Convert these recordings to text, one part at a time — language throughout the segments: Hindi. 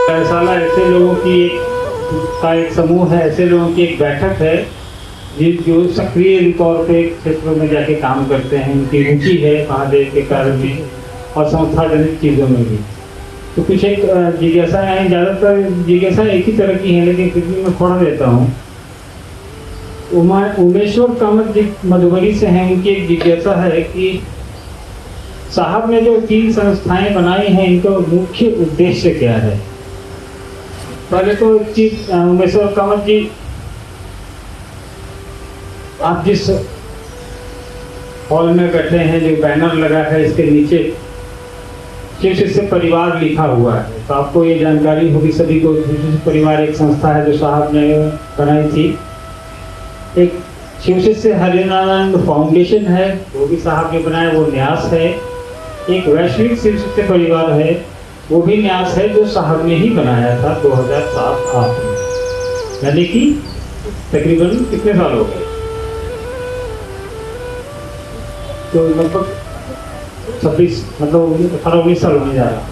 कार्यशाला ऐसे लोगों की एक समूह है, ऐसे लोगों की एक बैठक है जो सक्रिय तौर पे क्षेत्रों में जाके काम करते हैं, उनकी रुचि है महादेव के कार्य में और संस्थाजनित चीज़ों में भी। तो कुछ एक जिज्ञासा है, ज़्यादातर जिज्ञासा एक ही तरह की है, लेकिन फिर भी मैं थोड़ा देता हूँ। उमेश्वर कामत जी मधुबनी से हैं, उनकी एक जिज्ञासा है कि साहब ने जो 3 संस्थाएं बनाई हैं, इनका मुख्य उद्देश्य क्या है। पहले तो एक चीज, उमेश्वर कामत जी, आप जिस हॉल में बैठे हैं, जो बैनर लगा है, इसके नीचे शिव शिष्य परिवार लिखा हुआ है, तो आपको ये जानकारी होगी सभी को। शिव शिष्य परिवार एक संस्था है जो साहब ने बनाई थी। एक शिव शिष्य हरिनारायण फाउंडेशन है, वो भी साहब ने बनाया, वो न्यास है। एक वैश्विक शिव शिष्य परिवार है, वो भी न्यास है, जो साहब ने ही बनाया था 2007-8 में, यानी कि तकरीबन कितने साल हो गए, तो लगभग 26 मतलब 18-19 साल होने जा रहा।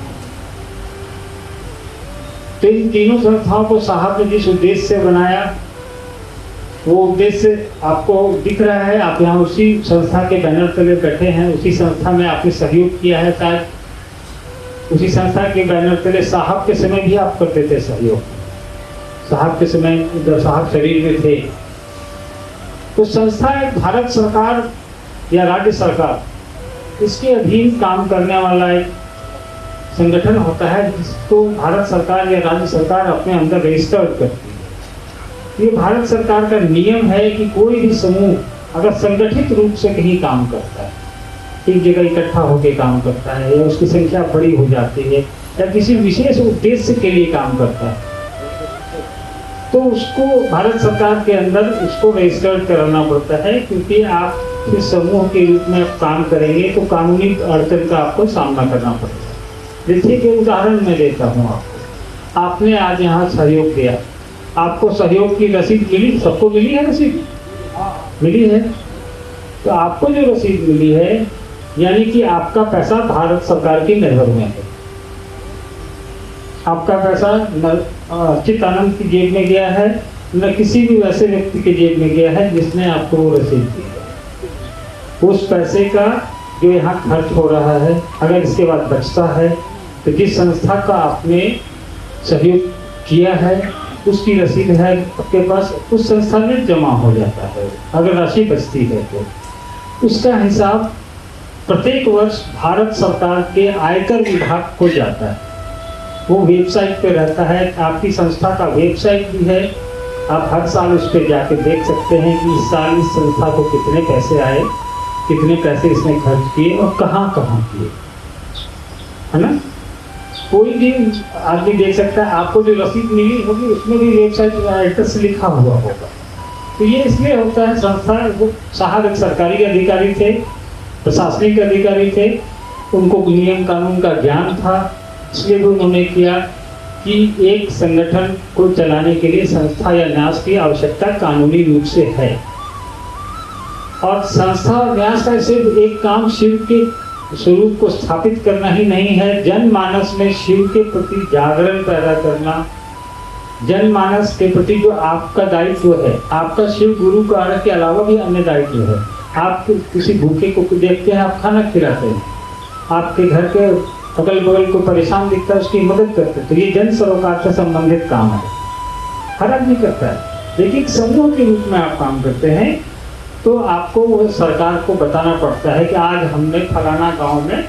तो इन तीनों संस्थाओं को साहब ने जिस उद्देश्य से बनाया, वो उद्देश्य आपको दिख रहा है। आप यहाँ उसी संस्था के बैनर तले बैठे हैं, उसी संस्था में आपने सहयोग किया है। शायद उसी संस्था के बैनर तले साहब के समय भी आप करते थे सहयोग, साहब के समय जब साहब शरीर में थे। तो संस्था एक भारत सरकार या राज्य सरकार, इसके अधीन काम करने वाला एक संगठन होता है, जिसको भारत सरकार या राज्य सरकार अपने अंदर रजिस्टर्ड करती है। ये भारत सरकार का नियम है कि कोई भी समूह अगर संगठित रूप से कहीं काम करता है, एक जगह इकट्ठा होकर काम करता है, या उसकी संख्या बड़ी हो जाती है, या किसी विशेष उद्देश्य के लिए काम करता है, तो उसको भारत सरकार के अंदर उसको रजिस्टर्ड कराना पड़ता है। क्योंकि आप इस समूह के रूप में आप काम करेंगे तो कानूनी अड़चन का आपको सामना करना पड़ेगा। देखिए कि उदाहरण मैं देता हूँ आपको। आपने आज यहाँ सहयोग दिया, आपको सहयोग की रसीद मिली, सबको मिली है रसीद? मिली है। तो आपको जो रसीद मिली है, यानी कि आपका पैसा भारत सरकार की नजर में है। आपका पैसा चित्तानंद की जेब में गया है, न किसी भी वैसे व्यक्ति के जेब में गया है जिसने आपको वो रसीद दी है। उस पैसे का जो यहाँ खर्च हो रहा है, अगर इसके बाद बचता है, तो जिस संस्था का आपने सहयोग किया है उसकी रसीद है आपके पास, उस संस्था में जमा हो जाता है। अगर राशि बचती है तो उसका हिसाब प्रत्येक वर्ष भारत सरकार के आयकर विभाग को जाता है। वो वेबसाइट पे रहता है, आपकी संस्था का वेबसाइट भी है, आप हर साल उस पर जाके देख सकते हैं कि इस साल इस संस्था को कितने पैसे आए, कितने पैसे इसने खर्च किए और कहाँ कहाँ किए, है ना। कोई भी आदमी देख सकता है। आपको जो रसीद मिली होगी उसमें भी वेबसाइट एड्रेस लिखा हुआ होगा। तो ये इसलिए होता है, संस्था वो साहब एक सरकारी अधिकारी थे, प्रशासनिक अधिकारी थे, उनको नियम कानून का ज्ञान था, इसलिए भी उन्होंने किया कि एक संगठन को चलाने के लिए संस्था या न्यास की आवश्यकता कानूनी रूप से है। और संस्था और न्यास का सिर्फ एक काम शिव के स्वरूप को स्थापित करना ही नहीं है, जनमानस में शिव के प्रति जागरण पैदा करना। जनमानस के प्रति जो आपका दायित्व है, आपका शिव गुरु कार्य के अलावा भी अन्य दायित्व है। आप किसी भूखे को देखते हैं, आप खाना खिलाते हैं, आपके घर के अगल बगल को परेशान दिखता है, उसकी मदद करते हैं, तो ये जन सरोकार से संबंधित काम है, हर आदमी करता है। लेकिन समूह के रूप में आप काम करते हैं तो आपको वो सरकार को बताना पड़ता है कि आज हमने फलाना गांव में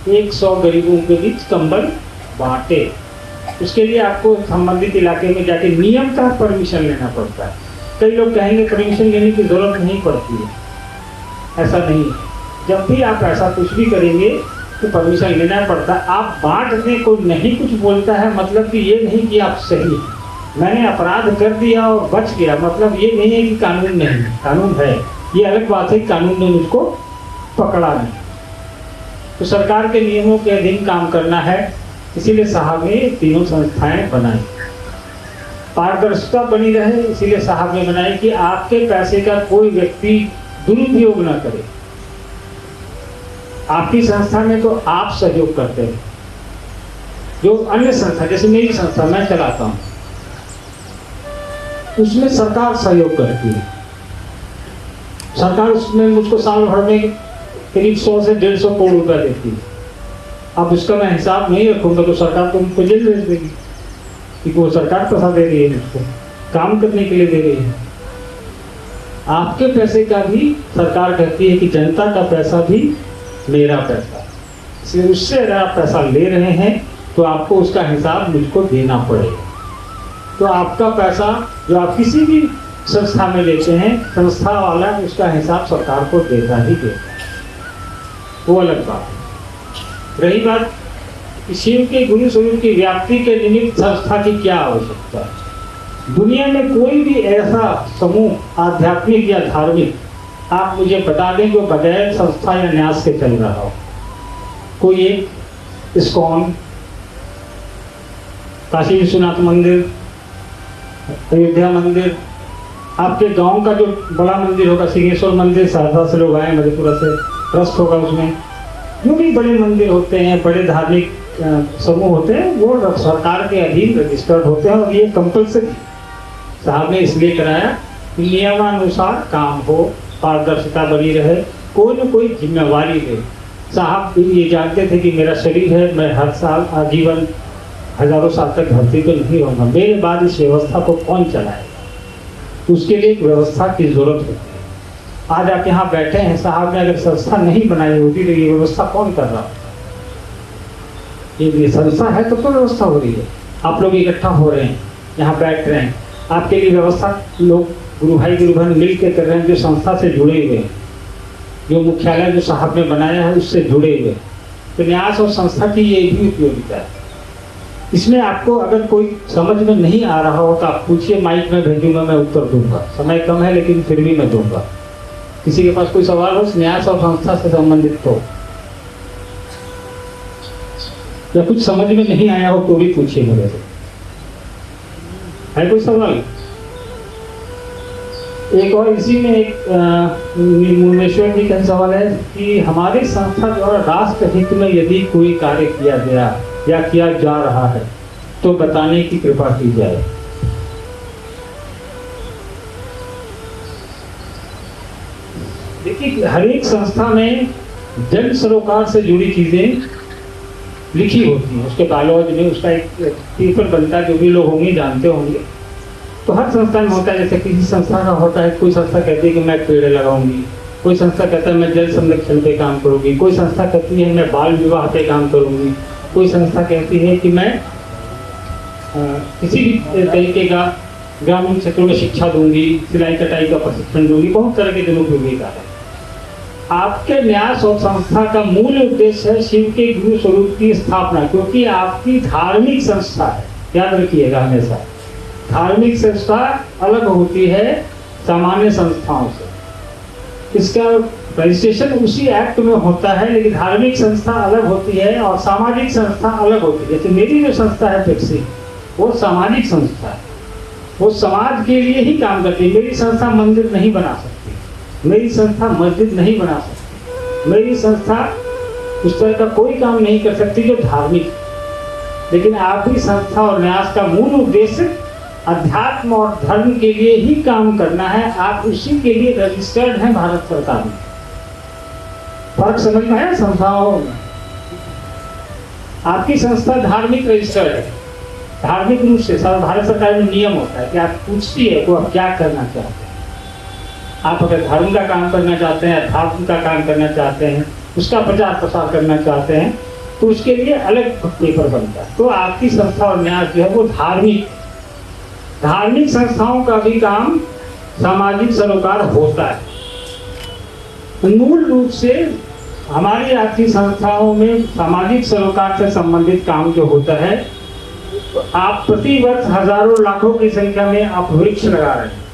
100 गरीबों के बीच कंबल बांटे। उसके लिए आपको संबंधित इलाके में जाके नियम का परमिशन लेना पड़ता है। कई लोग कहेंगे परमिशन लेने की जरूरत नहीं पड़ती है, ऐसा नहीं है। जब भी आप ऐसा कुछ भी करेंगे तो परमिशन लेना पड़ता है। आप बांटने को नहीं कुछ बोलता है, मतलब कि ये नहीं कि आप सही हैं, मैंने अपराध कर दिया और बच गया, मतलब ये नहीं है कि कानून नहीं, कानून है। ये अलग बात है, कानून ने मुझको पकड़ा नहीं। तो सरकार के नियमों के अधीन काम करना है, इसीलिए साहब ने तीनों संस्थाएं बनाई। पारदर्शिता बनी रहे, इसीलिए साहब ने बनाई कि आपके पैसे का कोई व्यक्ति दुरुपयोग न करे। आपकी संस्था में तो आप सहयोग करते हैं, जो अन्य संस्था, जैसे मेरी संस्था मैं चलाता हूँ, उसमें सरकार सहयोग करती है। सरकार उसमें मुझको साल भर में करीब 100 से 150 करोड़ रुपया देती है। अब उसका मैं हिसाब नहीं रखूंगा तो सरकार तो मुझको जेल भेज देगी कि वो सरकार पैसा दे रही है, मुझको काम करने के लिए दे रही है। आपके पैसे का भी सरकार कहती है कि जनता का पैसा भी मेरा पैसा, इसलिए उससे अगर आप पैसा ले रहे हैं तो आपको उसका हिसाब मुझको देना पड़ेगा। तो आपका पैसा जो आप किसी भी संस्था में लेते हैं, संस्था वाला उसका हिसाब सरकार को देता ही देता है, वो अलग बात है। रही बात शिव के गुरु स्वरूप की व्याप्ति के निमित्त संस्था की क्या आवश्यकता है। दुनिया में कोई भी ऐसा समूह आध्यात्मिक या धार्मिक आप मुझे बता दें जो बगैर संस्था या न्यास के चल रहा हो। कोई एक इस्कॉन, काशी विश्वनाथ मंदिर, अयोध्या मंदिर, आपके गांव का जो बड़ा मंदिर होगा सिंहेश्वर मंदिर, सहरसा से लोग आए, मधेपुरा से ट्रस्ट होगा, उसमें जो भी बड़े मंदिर होते हैं, बड़े धार्मिक समूह होते हैं, वो सरकार के अधीन रजिस्टर्ड होते हैं। और ये कंपल्सरी साहब ने इसलिए कराया कि नियमानुसार काम हो, पारदर्शिता बनी रहे, कोई न कोई जिम्मेवारी दे। साहब ये जानते थे कि मेरा शरीर है, मैं हर साल आजीवन हजारों साल तक धरती पर नहीं रहूँगा, मेरे बाद इस व्यवस्था को कौन चलाएगा। उसके लिए एक व्यवस्था की जरूरत होती है। आज आप यहाँ बैठे हैं, साहब ने अगर संस्था नहीं बनाई होती तो ये व्यवस्था कौन कर रहा होता। ये संस्था है तो व्यवस्था हो रही है, आप लोग इकट्ठा हो रहे हैं, यहाँ बैठ रहे हैं, आपके लिए व्यवस्था लोग गुरु भाई गुरु बहन मिल के कर रहे हैं, जो संस्था से जुड़े हुए हैं, जो मुख्यालय जो साहब ने बनाया है उससे जुड़े हुए। तो न्यास और संस्था की ये भी उपयोगिता है। इसमें आपको अगर कोई समझ में नहीं आ रहा हो तो आप पूछिए, माइक में भेजूंगा, मैं उत्तर दूंगा। समय कम है लेकिन फिर भी मैं दूंगा। किसी के पास कोई सवाल हो न्यास और संस्था से संबंधित हो या कुछ समझ में नहीं आया हो तो भी पूछिए मेरे से। है कोई सवाल? एक और इसी में एक मुनेश्वर जी का सवाल है कि हमारी संस्था द्वारा राष्ट्र हित में यदि कोई कार्य किया गया या किया जा रहा है तो बताने की कृपा की जाए। देखिए, हर एक संस्था में जन सरोकार से जुड़ी चीजें लिखी होती है, उसके बायोलॉजी में उसका एक पेपर बनता है, जो भी लोग होंगे जानते होंगे। तो हर संस्था में होता है, जैसे किसी संस्था का होता है, कोई संस्था कहती है कि मैं पेड़ लगाऊंगी, कोई संस्था कहता है मैं जल संरक्षण पे काम करूंगी, कोई संस्था कहती है मैं बाल विवाह पे काम करूंगी, कोई संस्था कहती है कि मैं किसी भी तरीके का ग्रामीण क्षेत्रों में शिक्षा दूंगी, सिलाई कटाई का प्रशिक्षण दूंगी। बहुत तरह के जनोपयोगिता है। आपके न्यास और संस्था का मूल उद्देश्य है शिव के गुरु स्वरूप की स्थापना, क्योंकि आपकी धार्मिक संस्था है। याद रखिएगा हमेशा, धार्मिक संस्था अलग होती है सामान्य संस्थाओं से। इसका रजिस्ट्रेशन उसी एक्ट में होता है, लेकिन धार्मिक संस्था अलग होती है और सामाजिक संस्था अलग होती है। जैसे मेरी जो संस्था है पेप्सी, वो सामाजिक संस्था है, वो समाज के लिए ही काम करती है। मेरी संस्था मंदिर नहीं बना सकती, मेरी संस्था मस्जिद नहीं बना सकती, मेरी संस्था उस तरह का कोई काम नहीं कर सकती जो धार्मिक। लेकिन आपकी संस्था और न्यास का मूल उद्देश्य अध्यात्म और धर्म के लिए ही काम करना है। आप उसी के लिए रजिस्टर्ड हैं भारत सरकार में। फर्क समझ में आया संस्थाओं में? आपकी संस्था धार्मिक रजिस्टर्ड है, धार्मिक रूप से। भारत सरकार में नियम होता है कि आप पूछती है तो आप क्या करना चाहते हैं। आप अगर धर्म का काम करना चाहते हैं, अध्यात्म का काम करना चाहते हैं, उसका प्रचार प्रसार करना चाहते हैं, तो उसके लिए अलग पेपर बनता है। तो आपकी संस्था और न्यास जो है वो धार्मिक संस्थाओं का भी काम सामाजिक सरोकार होता है। मूल रूप से हमारी आपकी संस्थाओं में सामाजिक सरोकार से संबंधित काम जो होता है, तो आप प्रति वर्ष हजारों लाखों की संख्या में आप वृक्ष लगा रहे हैं।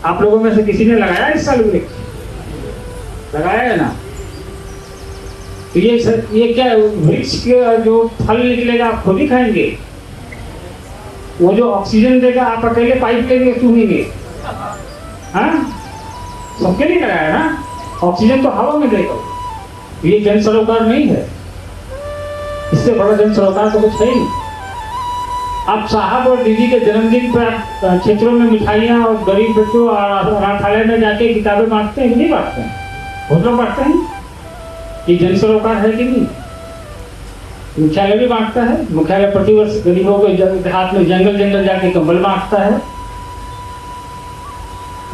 आप लोगों में से किसी ने लगाया इस साल वृक्ष? लगाया है ना? तो ये क्या वृक्ष का जो फल निकलेगा आप खुद ही खाएंगे? वो जो ऑक्सीजन देगा आप अकेले पाइप लेंगे चूहेंगे? हाँ, सबके लिए लगाया ना। ऑक्सीजन तो हवा में देगा। ये जन सरोकार नहीं है, इससे बड़ा जन सरोकार तो कुछ है ही नहीं। आप साहब और दीदी के जन्मदिन पर आप क्षेत्रों में मिठाइयाँ और गरीब बच्चों और अनाथालय में जाके किताबें बांटते हैं कि नहीं बांटते हैं? बहुत लोग बांटते हैं। ये जन सरोकार है कि नहीं? मुख्यालय भी बांटता है। मुख्यालय प्रतिवर्ष गरीबों के हाथ में जंगल जंगल जाके कंबल बांटता है।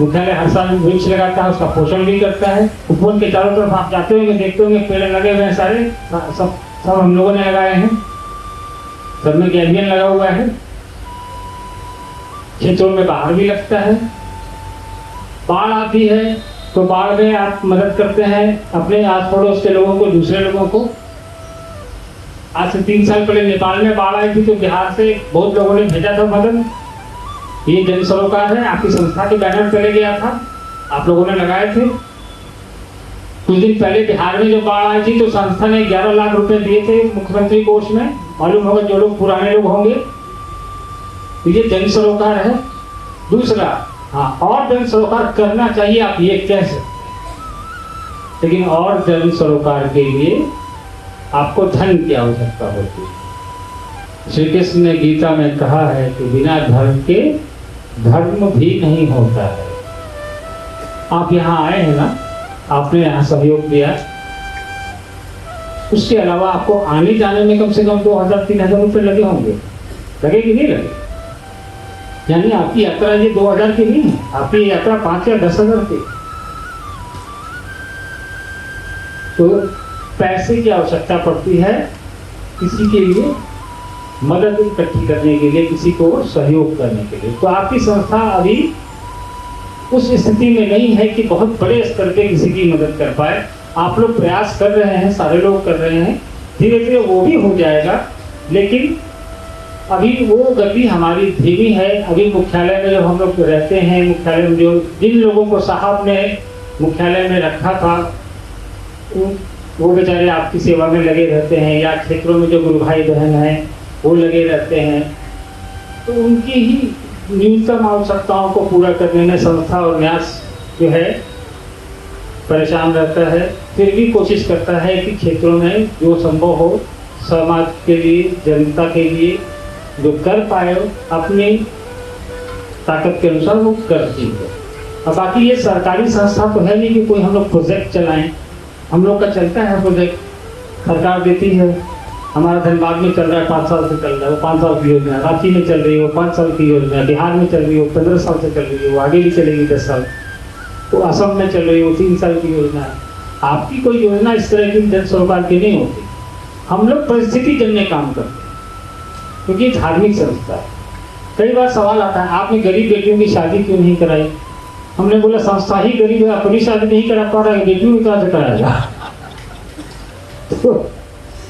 मुख्यालय हर साल वृक्ष लगाता है, उसका पोषण भी करता है। उपवन के चारों तरफ आप जाते होंगे, देखते होंगे पेड़ लगे हुए हैं सारे, सब हम लोगों ने लगाए हैं। सब में गैबियन लगा हुआ है। क्षेत्रों में बाहर भी लगता है। बाढ़ आती है तो बाढ़ में आप मदद करते हैं अपने आस पड़ोस के लोगों को, दूसरे लोगों को। आज से 3 साल पहले नेपाल में बाढ़ आई थी तो बिहार से बहुत लोगों ने भेजा था मदद। ये जन सरोकार है, आपकी संस्था के बैनर चले गया था, आप लोगों ने लगाए थे। कुछ दिन पहले बिहार में जब बाढ़ आई थी तो संस्था ने 11 लाख रुपए दिए थे मुख्यमंत्री कोष में। मालूम होगा जो लोग पुराने लोग होंगे, तो ये जन सरोकार है। दूसरा, हाँ, और जन सरोकार करना चाहिए, आप ये कह सकते, लेकिन और जन सरोकार के लिए आपको धन की आवश्यकता होती है। श्री कृष्ण ने गीता में कहा है कि बिना धर्म के धर्म भी नहीं होता है। आप यहाँ आए हैं ना, आपने यहाँ सहयोग दिया, उसके अलावा आपको आने जाने में कम से कम 2000-3000 रुपये लगे होंगे, लगे कि नहीं लगे? यानी आपकी यात्रा ये 2000 की नहीं है, आपकी यात्रा 5 या 10,000 की। तो पैसे की आवश्यकता पड़ती है किसी के लिए मदद इकट्ठी करने के लिए, किसी को सहयोग करने के लिए। तो आपकी संस्था अभी उस स्थिति में नहीं है कि बहुत बड़े स्तर पे किसी की मदद कर पाए। आप लोग प्रयास कर रहे हैं, सारे लोग कर रहे हैं, धीरे धीरे वो भी हो जाएगा, लेकिन अभी वो गति हमारी धीमी है। अभी मुख्यालय में जब हम लोग रहते हैं, मुख्यालय में जो जिन लोगों को साहब ने मुख्यालय में रखा था, वो बेचारे आपकी सेवा में लगे रहते हैं, या क्षेत्रों में जो गुरु भाई बहन हैं वो लगे रहते हैं। तो उनकी ही न्यूनतम आवश्यकताओं को पूरा करने में संस्था और न्यास जो है परेशान रहता है। फिर भी कोशिश करता है कि क्षेत्रों में जो संभव हो समाज के लिए, जनता के लिए जो कर पाए अपनी ताकत के अनुसार वो कर दीजिए। अब बाकी ये सरकारी संस्था तो है नहीं कि कोई हम लोग प्रोजेक्ट चलाएं। हम लोग का चलता है प्रोजेक्ट, सरकार देती है। हमारा धनबाद में चल रहा है, 5 साल से चल रहा है, वो 5 साल की योजना है। रांची में चल रही है, वो 5 साल की योजना है। बिहार में चल रही है, वो 15 साल से चल रही है, वो आगे भी चलेगी 10 साल। तो असम में चल रही है, वो 3 साल की योजना है। आपकी कोई योजना इस तरह की जन सरोकार की नहीं होती। हम लोग परिस्थिति जन्य काम करते हैं, क्योंकि धार्मिक संस्था है। कई बार सवाल आता है, आपने गरीब बेटियों की शादी क्यों नहीं कराई? हमने बोला संस्था ही गरीब है, अपनी शादी नहीं करा पा रहा है, बेटियों की कहाँ से कराएगा? तो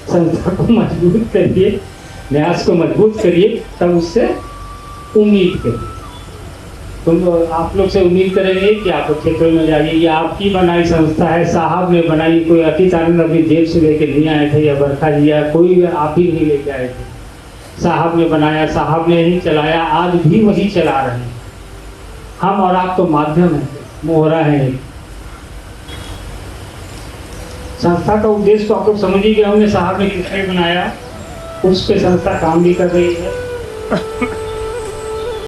संस्था को मजबूत करिए, न्यास को मजबूत करिए, तब उससे उम्मीद करिए। तुम आप लोग से उम्मीद करेंगे कि आप क्षेत्रों में जाइए। ये आपकी बनाई संस्था है, साहब ने बनाई। कोई अतीत आनंद अभी जेल से लेके नहीं आए थे, या बरखा जी या कोई आप ही नहीं लेके आए थे। साहब ने बनाया, साहब ने ही चलाया, आज भी वही चला रहे हैं। हम और आप तो माध्यम है, मोहरा है। संस्था का उद्देश्य तो आप लोग समझ ही गए होंगे, साहब ने किस लिए बनाया, उस पे संस्था काम भी कर रही है।